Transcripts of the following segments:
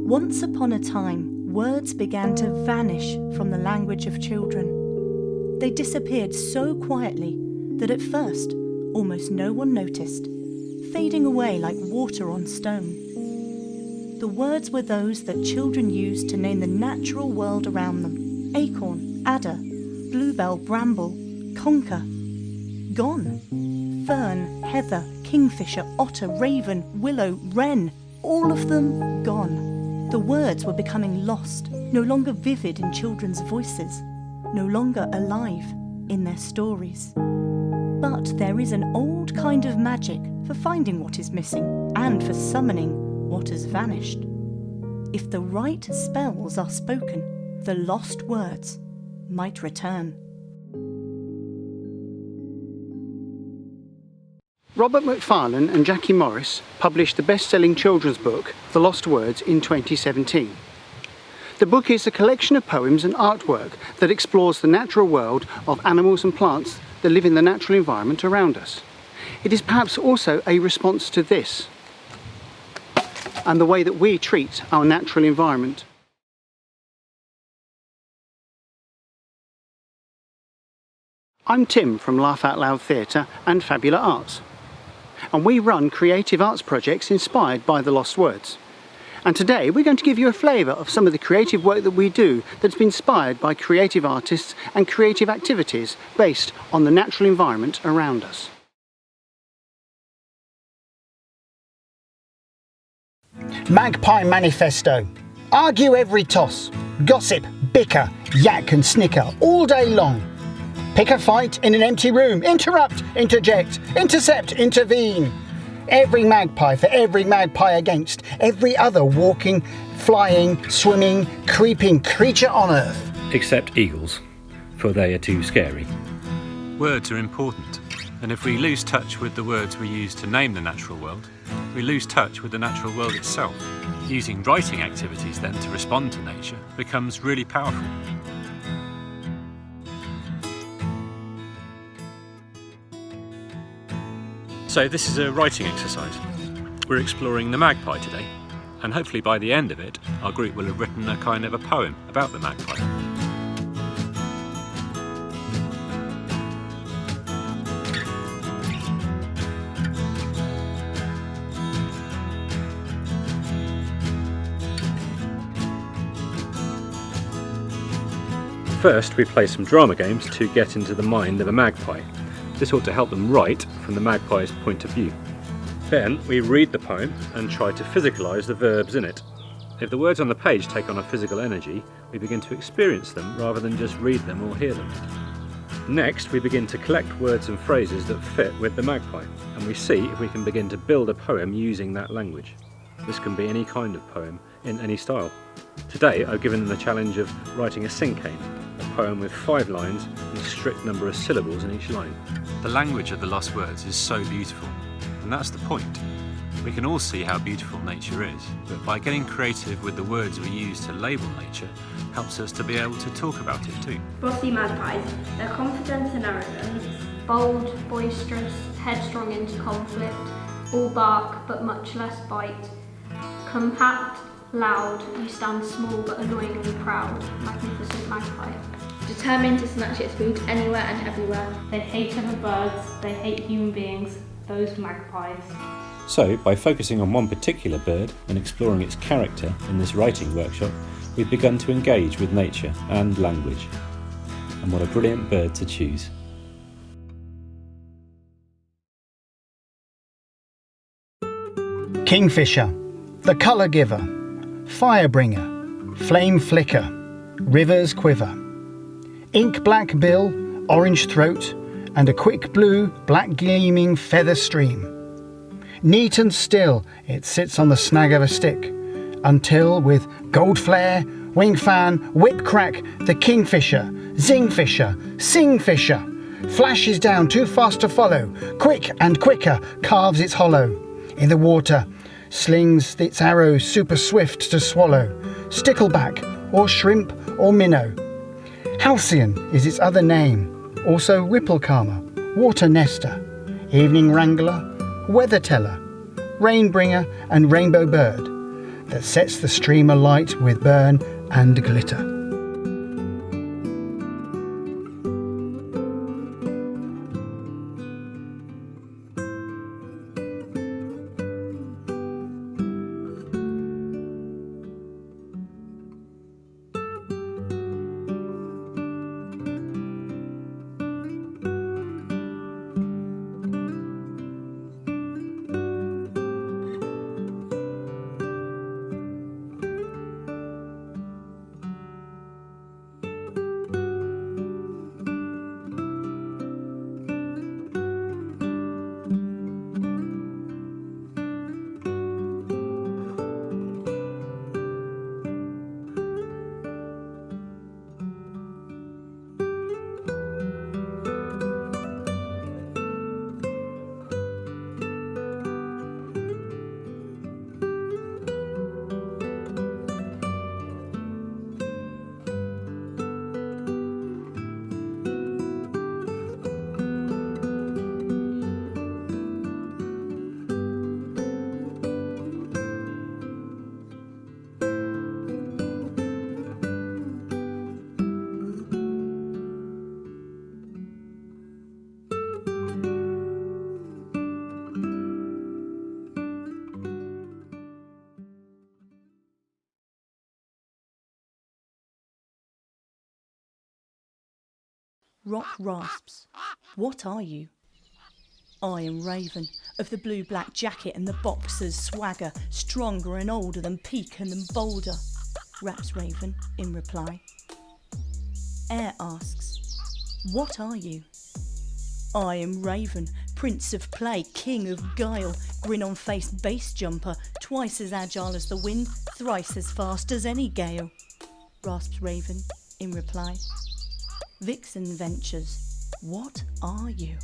Once upon a time, words began to vanish from the language of children. They disappeared so quietly that at first, almost no one noticed, fading away like water on stone. The words were those that children used to name the natural world around them. Acorn, adder, bluebell, bramble, conker. Gone. Fern, heather, kingfisher, otter, raven, willow, wren, all of them gone. The words were becoming lost, no longer vivid in children's voices, no longer alive in their stories. But there is an old kind of magic for finding what is missing and for summoning what has vanished. If the right spells are spoken, the lost words might return. Robert Macfarlane and Jackie Morris published the best-selling children's book, The Lost Words, in 2017. The book is a collection of poems and artwork that explores the natural world of animals and plants that live in the natural environment around us. It is perhaps also a response to this and the way that we treat our natural environment. I'm Tim from Laugh Out Loud Theatre and Fabula Arts, and we run creative arts projects inspired by the lost words. And today we're going to give you a flavour of some of the creative work that we do that's been inspired by creative artists and creative activities based on the natural environment around us. Magpie Manifesto. Argue every toss. Gossip, bicker, yak and snicker all day long. Pick a fight in an empty room. Interrupt, interject, intercept, intervene. Every magpie for every magpie against every other walking, flying, swimming, creeping creature on earth. Except eagles, for they are too scary. Words are important, and if we lose touch with the words we use to name the natural world, we lose touch with the natural world itself. Using writing activities then to respond to nature becomes really powerful. So this is a writing exercise. We're exploring the magpie today, and hopefully by the end of it, our group will have written a kind of a poem about the magpie. First, we play some drama games to get into the mind of a magpie. This ought to help them write from the magpie's point of view. Then we read the poem and try to physicalise the verbs in it. If the words on the page take on a physical energy, we begin to experience them rather than just read them or hear them. Next, we begin to collect words and phrases that fit with the magpie, and we see if we can begin to build a poem using that language. This can be any kind of poem, in any style. Today, I've given them the challenge of writing a cinquain, a poem with 5 lines and a strict number of syllables in each line. The language of the lost words is so beautiful, and that's the point. We can all see how beautiful nature is, but by getting creative with the words we use to label nature helps us to be able to talk about it too. Bossy magpies. They're confident and arrogant, bold, boisterous, headstrong into conflict, all bark but much less bite. Compact, loud, you stand small but annoyingly proud. Magnificent magpie. Determined to snatch its food anywhere and everywhere. They hate other birds, they hate human beings, those magpies. So, by focusing on one particular bird and exploring its character in this writing workshop, we've begun to engage with nature and language. And what a brilliant bird to choose. Kingfisher, the colour giver, fire bringer, flame flicker, rivers quiver, ink black bill, orange throat, and a quick blue, black gleaming feather stream. Neat and still it sits on the snag of a stick, until with gold flare, wing fan, whip crack, the kingfisher, zingfisher, singfisher, flashes down too fast to follow, quick and quicker carves its hollow. In the water, slings its arrow super swift to swallow, stickleback, or shrimp, or minnow. Halcyon is its other name, also ripple calmer, water nester, evening wrangler, weather teller, rain bringer and rainbow bird. that sets the stream alight with burn and glitter. Rock rasps. What are you? I am Raven, of the blue-black jacket and the boxer's swagger, stronger and older than Peak and than bolder, raps Raven in reply. Air asks, what are you? I am Raven, prince of play, king of guile, grin on face bass jumper, twice as agile as the wind, thrice as fast as any gale, rasps Raven in reply. Vixen ventures, what are you?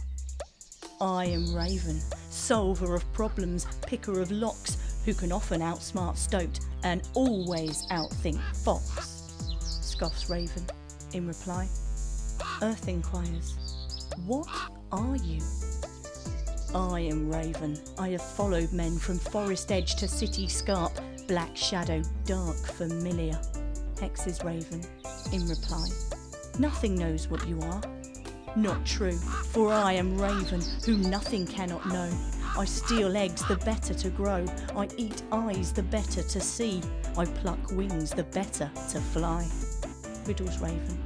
I am Raven, solver of problems, picker of locks, who can often outsmart Stoat and always outthink Fox, scoffs Raven in reply. Earth inquires, what are you? I am Raven, I have followed men from forest edge to city scarp, black shadow, dark familiar, hexes Raven in reply. Nothing knows what you are. Not true, for I am Raven, whom nothing cannot know. I steal eggs the better to grow. I eat eyes the better to see. I pluck wings the better to fly, riddles Raven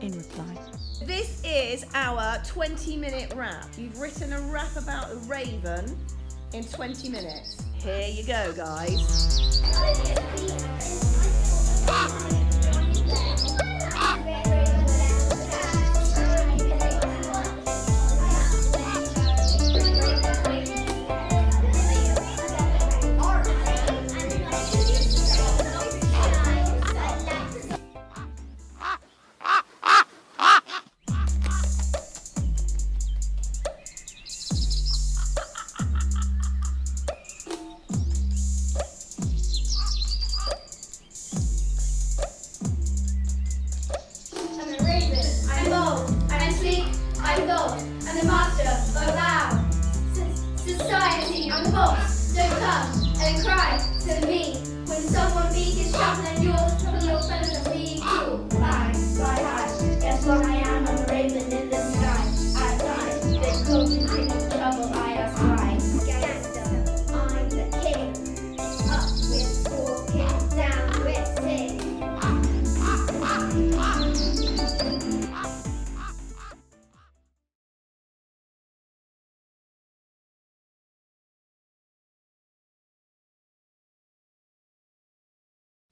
in reply. This is our 20-minute rap. You've written a rap about a raven in 20 minutes. Here you go, guys.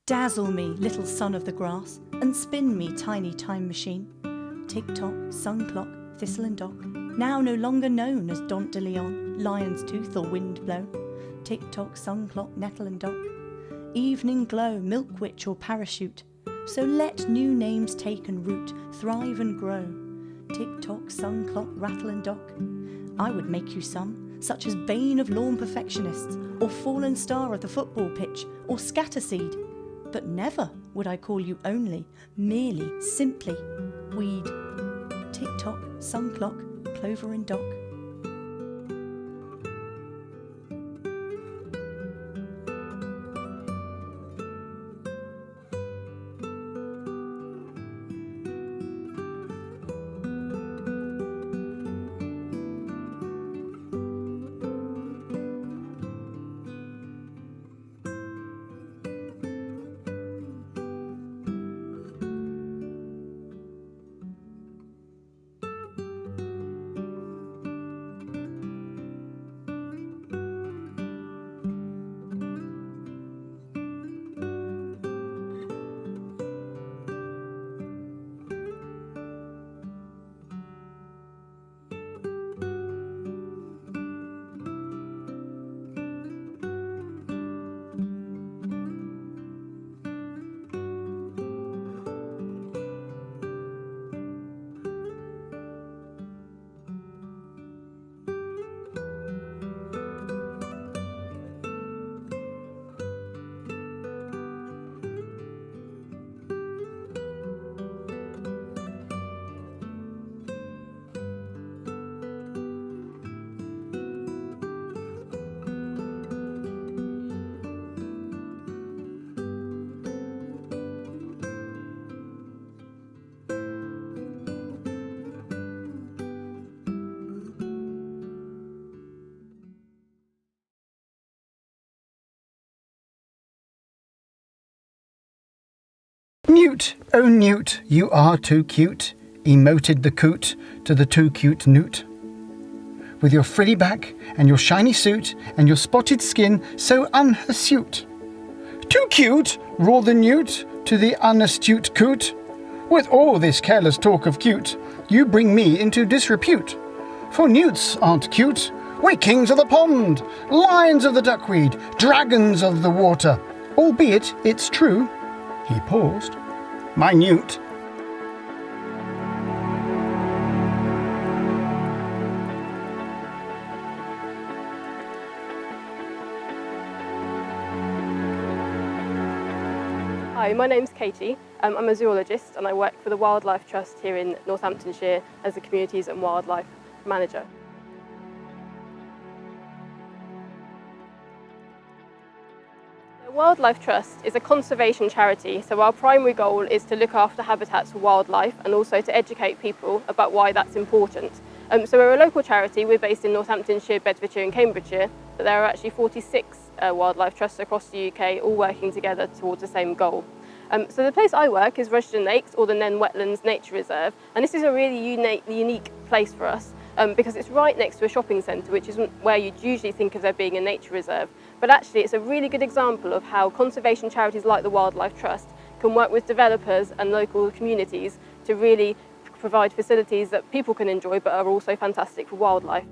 Dazzle me, little son of the grass, and spin me, tiny time machine. Tick-tock, sun clock, thistle and dock, now no longer known as Dont de Leon, lion's tooth or wind blow. Tick-tock, sun clock, nettle and dock, evening glow, milk witch or parachute. So let new names take and root, thrive and grow. Tick-tock, sun clock, rattle and dock. I would make you some, such as bane of lawn perfectionists, or fallen star of the football pitch, or scatterseed. But never would I call you only, merely, simply, weed. Tick-tock, sun clock, clover and dock. Newt, oh Newt, you are too cute, emoted the coot to the too cute newt. With your frilly back and your shiny suit and your spotted skin so unhirsute. Too cute, roared the newt to the unastute coot. With all this careless talk of cute, you bring me into disrepute. For newts aren't cute, we're kings of the pond, lions of the duckweed, dragons of the water. Albeit it's true, he paused, my newt. Hi, my name's Katie. I'm a zoologist and I work for the Wildlife Trust here in Northamptonshire as the Communities and Wildlife Manager. The Wildlife Trust is a conservation charity, so our primary goal is to look after habitats for wildlife and also to educate people about why that's important. So we're a local charity, we're based in Northamptonshire, Bedfordshire and Cambridgeshire, but there are actually 46 wildlife trusts across the UK all working together towards the same goal. So the place I work is Rushden Lakes, or the Nen Wetlands Nature Reserve, and this is a really unique place for us because it's right next to a shopping centre, which isn't where you'd usually think of there being a nature reserve. But actually it's a really good example of how conservation charities like the Wildlife Trust can work with developers and local communities to really provide facilities that people can enjoy but are also fantastic for wildlife.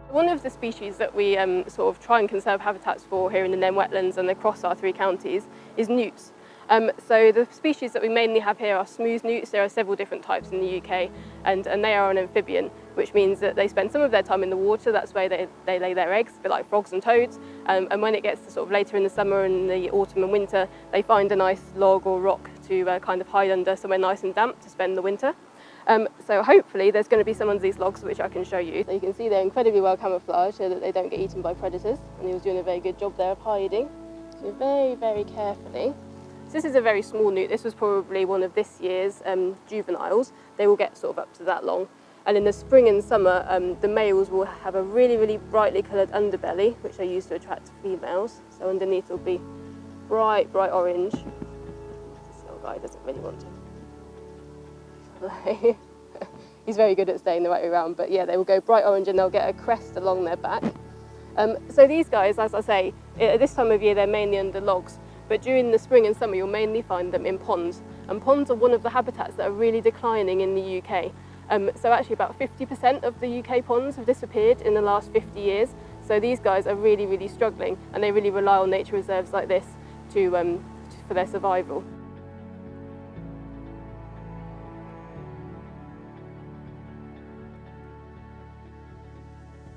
One of the species that we sort of try and conserve habitats for here in the Nen Wetlands and across our 3 counties is newts. So the species that we mainly have here are smooth newts. There are several different types in the UK and they are an amphibian, which means that they spend some of their time in the water. That's where they lay their eggs, a bit like frogs and toads. And when it gets to sort of later in the summer and the autumn and winter, they find a nice log or rock to kind of hide under somewhere nice and damp to spend the winter. So hopefully there's going to be some of these logs which I can show you. So you can see they're incredibly well camouflaged so that they don't get eaten by predators, and he was doing a very good job there of hiding. So very carefully. So this is a very small newt. This was probably one of this year's juveniles. They will get sort of up to that long. And in the spring and summer, the males will have a really brightly coloured underbelly, which they use to attract females. So underneath will be bright orange. This little guy doesn't really want to. He's very good at staying the right way around, but yeah, they will go bright orange and they'll get a crest along their back. So these guys, as I say, at this time of year they're mainly under logs, but during the spring and summer you'll mainly find them in ponds. And ponds are one of the habitats that are really declining in the UK. So actually about 50% of the UK ponds have disappeared in the last 50 years. So these guys are really struggling, and they really rely on nature reserves like this for their survival.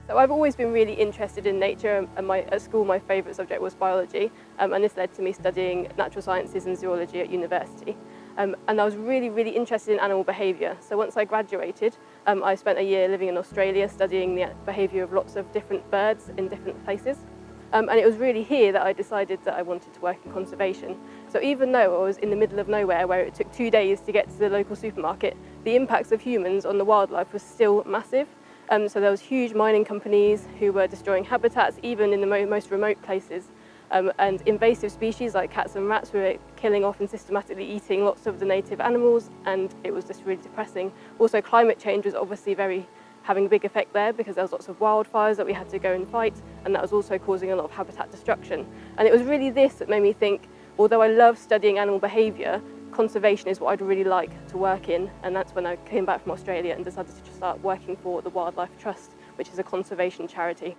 So I've always been really interested in nature, and at school my favourite subject was biology, and this led to me studying natural sciences and zoology at university. And I was really interested in animal behaviour. So once I graduated, I spent a year living in Australia studying the behaviour of lots of different birds in different places. And it was really here that I decided that I wanted to work in conservation. So even though I was in the middle of nowhere where it took 2 days to get to the local supermarket, the impacts of humans on the wildlife was still massive. So there was huge mining companies who were destroying habitats, even in the most remote places. And invasive species like cats and rats were killing off and systematically eating lots of the native animals, and it was just really depressing. Also, climate change was obviously having a big effect there because there was lots of wildfires that we had to go and fight, and that was also causing a lot of habitat destruction. And it was really this that made me think, although I love studying animal behaviour, conservation is what I'd really like to work in, and that's when I came back from Australia and decided to start working for the Wildlife Trust, which is a conservation charity.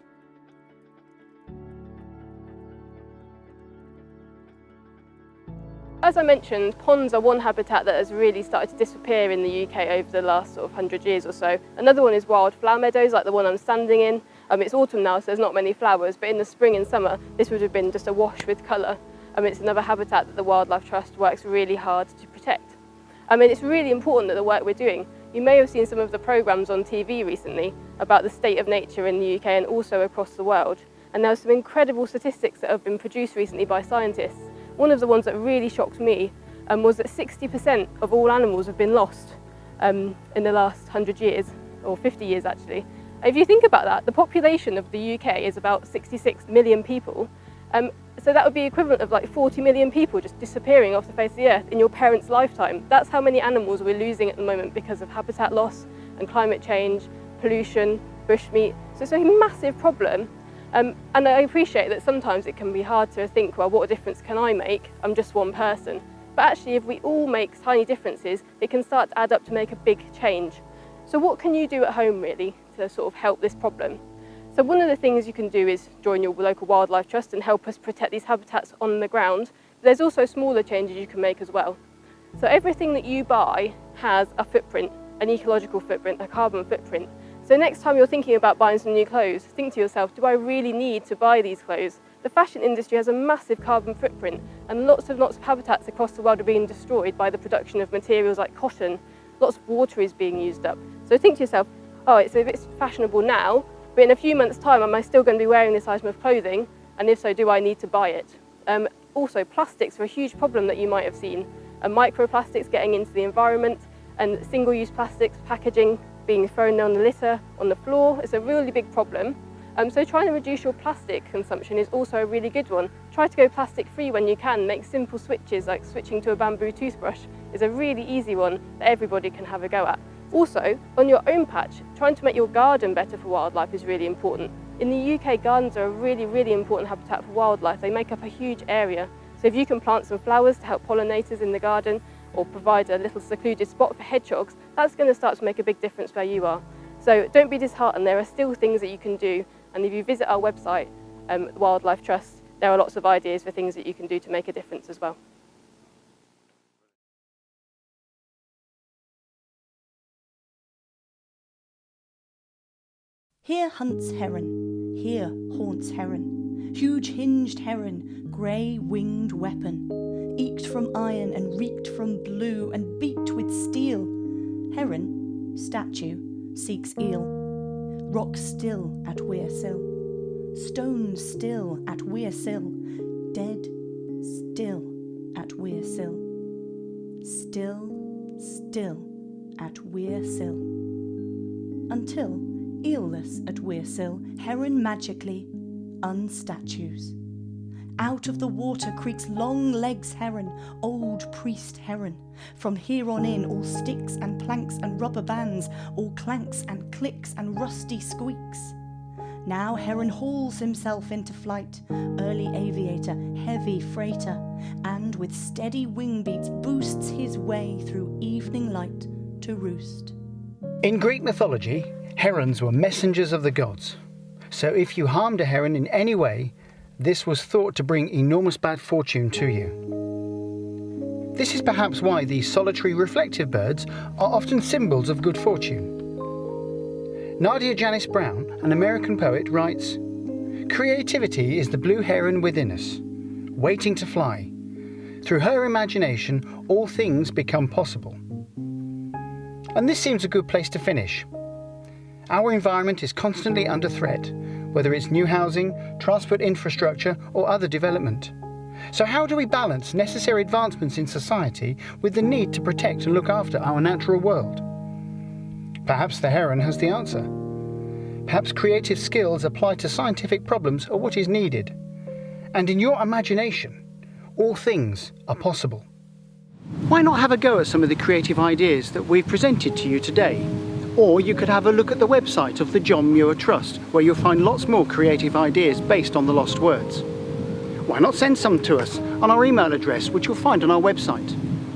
As I mentioned, ponds are one habitat that has really started to disappear in the UK over the last sort of 100 years or so. Another one is wild flower meadows, like the one I'm standing in. It's autumn now, so there's not many flowers, but in the spring and summer, this would have been just awash with colour. It's another habitat that the Wildlife Trust works really hard to protect. It's really important that the work we're doing. You may have seen some of the programmes on TV recently about the state of nature in the UK and also across the world. And there are some incredible statistics that have been produced recently by scientists. One of the ones that really shocked me was that 60% of all animals have been lost in the last 100 years, or 50 years actually. If you think about that, the population of the UK is about 66 million people, So that would be equivalent of like 40 million people just disappearing off the face of the earth in your parents' lifetime. That's how many animals we're losing at the moment because of habitat loss and climate change, pollution, bushmeat. So it's a massive problem. And I appreciate that sometimes it can be hard to think, well, what difference can I make? I'm just one person. But actually, if we all make tiny differences, it can start to add up to make a big change. So what can you do at home, really, to sort of help this problem? So one of the things you can do is join your local wildlife trust and help us protect these habitats on the ground. There's also smaller changes you can make as well. So everything that you buy has a footprint, an ecological footprint, a carbon footprint. So next time you're thinking about buying some new clothes, think to yourself, do I really need to buy these clothes? The fashion industry has a massive carbon footprint, and lots of habitats across the world are being destroyed by the production of materials like cotton. Lots of water is being used up. So think to yourself, oh, it's a bit fashionable now, but in a few months' time, am I still going to be wearing this item of clothing? And if so, do I need to buy it? Also, plastics are a huge problem that you might have seen. Microplastics getting into the environment, and single-use plastics packaging being thrown on the litter, on the floor. It's a really big problem. So trying to reduce your plastic consumption is also a really good one. Try to go plastic-free when you can. Make simple switches, like switching to a bamboo toothbrush is a really easy one that everybody can have a go at. Also, on your own patch, trying to make your garden better for wildlife is really important. In the UK, gardens are a really, really important habitat for wildlife. They make up a huge area. So if you can plant some flowers to help pollinators in the garden, or provide a little secluded spot for hedgehogs, that's going to start to make a big difference where you are. So don't be disheartened, there are still things that you can do, and if you visit our website, Wildlife Trust, there are lots of ideas for things that you can do to make a difference as well. Here hunts heron, here haunts heron, huge hinged heron, grey-winged weapon, eked from iron and reeked from blue and beaked with steel. Heron, statue, seeks eel, rock still at Weir Sill, stone still at Weir Sill, dead still at Weir Sill, still at Weir Sill, until eelless at Weir Sill, heron magically unstatues. Out of the water creaks long legs heron, old priest heron. From here on in, all sticks and planks and rubber bands, all clanks and clicks and rusty squeaks. Now heron hauls himself into flight, early aviator, heavy freighter, and with steady wing beats boosts his way through evening light to roost. In Greek mythology, herons were messengers of the gods. So if you harmed a heron in any way, this was thought to bring enormous bad fortune to you. This is perhaps why these solitary reflective birds are often symbols of good fortune. Nadia Janice Brown, an American poet, writes, "Creativity is the blue heron within us, waiting to fly. Through her imagination, all things become possible." And this seems a good place to finish. Our environment is constantly under threat, whether it's new housing, transport infrastructure, or other development. So how do we balance necessary advancements in society with the need to protect and look after our natural world? Perhaps the heron has the answer. Perhaps creative skills applied to scientific problems are what is needed. And in your imagination, all things are possible. Why not have a go at some of the creative ideas that we've presented to you today? Or you could have a look at the website of the John Muir Trust, where you'll find lots more creative ideas based on the lost words. Why not send some to us on our email address, which you'll find on our website?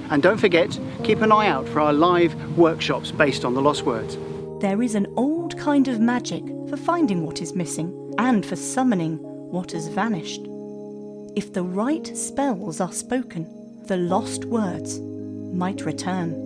And don't forget, keep an eye out for our live workshops based on the lost words. There is an old kind of magic for finding what is missing and for summoning what has vanished. If the right spells are spoken, the lost words might return.